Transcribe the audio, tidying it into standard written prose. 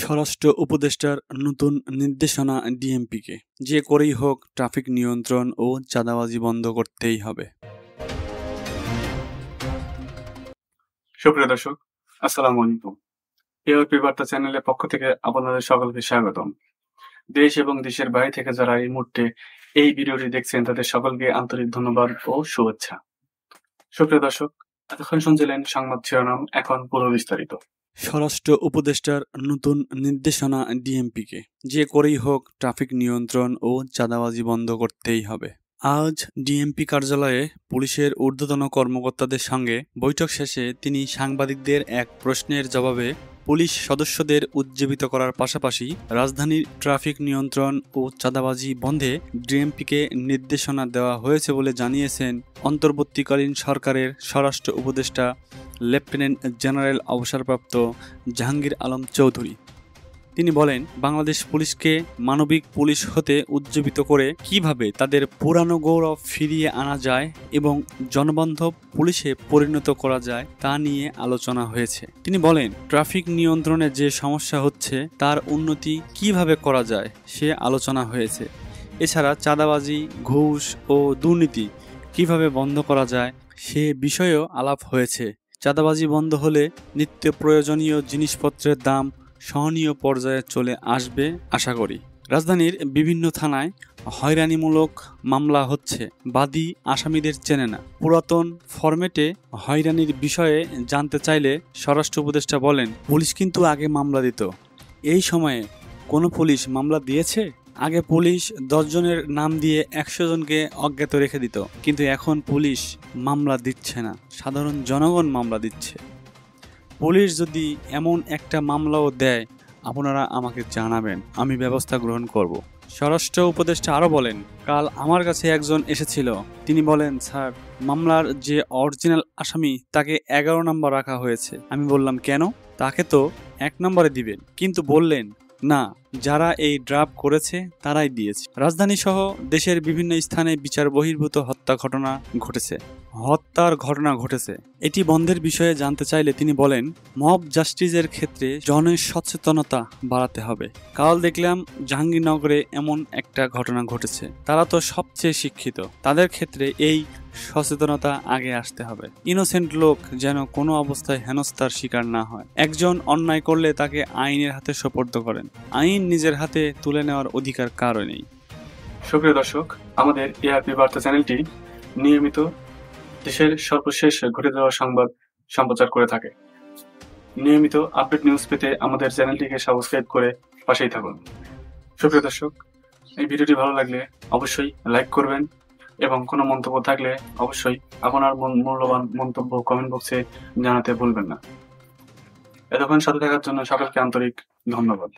স্বরাষ্ট্র উপদেষ্টার নতুন নির্দেশনা ডিএমপিকে, যে করেই হোক ট্রাফিক নিয়ন্ত্রণ ও চাঁদাবাজি বন্ধ করতেই হবে। সুপ্রিয় দর্শক, আসসালামু আলাইকুম। এআরপি বার্তা চ্যানেলের পক্ষ থেকে আপনাদের সকলকে স্বাগতম। দেশ এবং দেশের বাইরে থেকে যারা এই মুহূর্তে এই ভিডিওটি দেখছেন তাদের সকলকে আন্তরিক ধন্যবাদ ও শুভেচ্ছা। সুপ্রিয় দর্শক, এতক্ষণ শুনছিলেন সংবাদ শিরোনাম, এখন পুরো বিস্তারিত। স্বরাষ্ট্র উপদেষ্টার নতুন নির্দেশনা ডিএমপিকে, যে করেই হোক ট্রাফিক নিয়ন্ত্রণ ও চাঁদাবাজি বন্ধ করতেই হবে। আজ ডিএমপি কার্যালয়ে পুলিশের ঊর্ধ্বতন কর্মকর্তাদের সঙ্গে বৈঠক শেষে তিনি সাংবাদিকদের এক প্রশ্নের জবাবে পুলিশ সদস্যদের উজ্জীবিত করার পাশাপাশি রাজধানীর ট্রাফিক নিয়ন্ত্রণ ও চাঁদাবাজি বন্ধে ডিএমপিকে নির্দেশনা দেওয়া হয়েছে বলে জানিয়েছেন অন্তর্বর্তীকালীন সরকারের স্বরাষ্ট্র উপদেষ্টা লেফটেন্যান্ট জেনারেল অবসরপ্রাপ্ত জাহাঙ্গীর আলম চৌধুরী। তিনি বলেন, বাংলাদেশ পুলিশকে মানবিক পুলিশ হতে উজ্জীবিত করে কিভাবে তাদের পুরানো গৌরব ফিরিয়ে আনা যায় এবং জনবান্ধব পুলিশে পরিণত করা যায় তা নিয়ে আলোচনা হয়েছে। তিনি বলেন, ট্রাফিক নিয়ন্ত্রণে যে সমস্যা হচ্ছে তার উন্নতি কিভাবে করা যায় সে আলোচনা হয়েছে। এছাড়া চাঁদাবাজি, ঘুষ ও দুর্নীতি কিভাবে বন্ধ করা যায় সে বিষয়েও আলাপ হয়েছে। চাঁদাবাজি বন্ধ হলে নিত্য প্রয়োজনীয় জিনিসপত্রের দাম সহনীয় পর্যায়ে চলে আসবে আশা করি। রাজধানীর বিভিন্ন থানায় হয়রানিমূলক মামলা হচ্ছে, বাদী আসামিদের চেনে না। পুরাতন ফরম্যাটে হয়রানির বিষয়ে জানতে চাইলে স্বরাষ্ট্র উপদেষ্টা বলেন, পুলিশ কিন্তু আগে মামলা দিত। এই সময়ে কোনো পুলিশ মামলা দিয়েছে? আগে পুলিশ 10 জনের নাম দিয়ে 100 জনকে অজ্ঞাত রেখে দিত, কিন্তু এখন পুলিশ মামলা দিচ্ছে না, সাধারণ জনগণ মামলা দিচ্ছে। পুলিশ যদি এমন একটা মামলাও দেয় আপনারা আমাকে জানাবেন, আমি ব্যবস্থা গ্রহণ করব। স্বরাষ্ট্র উপদেষ্টা আরও বলেন, কাল আমার কাছে একজন এসেছিল। তিনি বলেন, স্যার, মামলার যে অরিজিনাল আসামি তাকে 11 নম্বর রাখা হয়েছে। আমি বললাম, কেন? তাকে তো 1 নম্বরে দিবেন। কিন্তু বললেন, না, যারা এই ড্রাফট করেছে তারাই দিয়েছে। রাজধানী সহ দেশের বিভিন্ন স্থানে বিচার বহির্ভূত হত্যার ঘটনা ঘটেছে। এটি বন্ধের বিষয়ে জানতে চাইলে তিনি বলেন, মব জাস্টিসের ক্ষেত্রে জনের সচেতনতা বাড়াতে হবে। কাল দেখলাম জাহাঙ্গীরনগরে এমন একটা ঘটনা ঘটেছে। তারা তো সবচেয়ে শিক্ষিত, তাদের ক্ষেত্রে এই সচেতনতা আগে আসতে হবে। ইনোসেন্ট লোক যেন কোনো অবস্থায় হেনস্থার শিকার না হয়। একজন অন্যায় করলে তাকে আইনের হাতে সোপর্দ করেন, আইন নিজের হাতে তুলে নেওয়ার অধিকার কারও নেই। সুপ্রিয় দর্শক, আমাদের এআরপি বার্তা চ্যানেলটি নিয়মিত দেশের সর্বশেষ ঘটে যাওয়া সংবাদ সম্প্রচার করে থাকে। নিয়মিত আপডেট নিউজ পেতে আমাদের চ্যানেলটিকে সাবস্ক্রাইব করে পাশেই থাকুন। সুপ্রিয় দর্শক, এই ভিডিওটি ভালো লাগলে অবশ্যই লাইক করবেন এবং কোনো মন্তব্য থাকলে অবশ্যই আপনার মূল্যবান মন্তব্য কমেন্ট বক্সে জানাতে ভুলবেন না। এতক্ষণ সাথে থাকার জন্য সকলকে আন্তরিক ধন্যবাদ।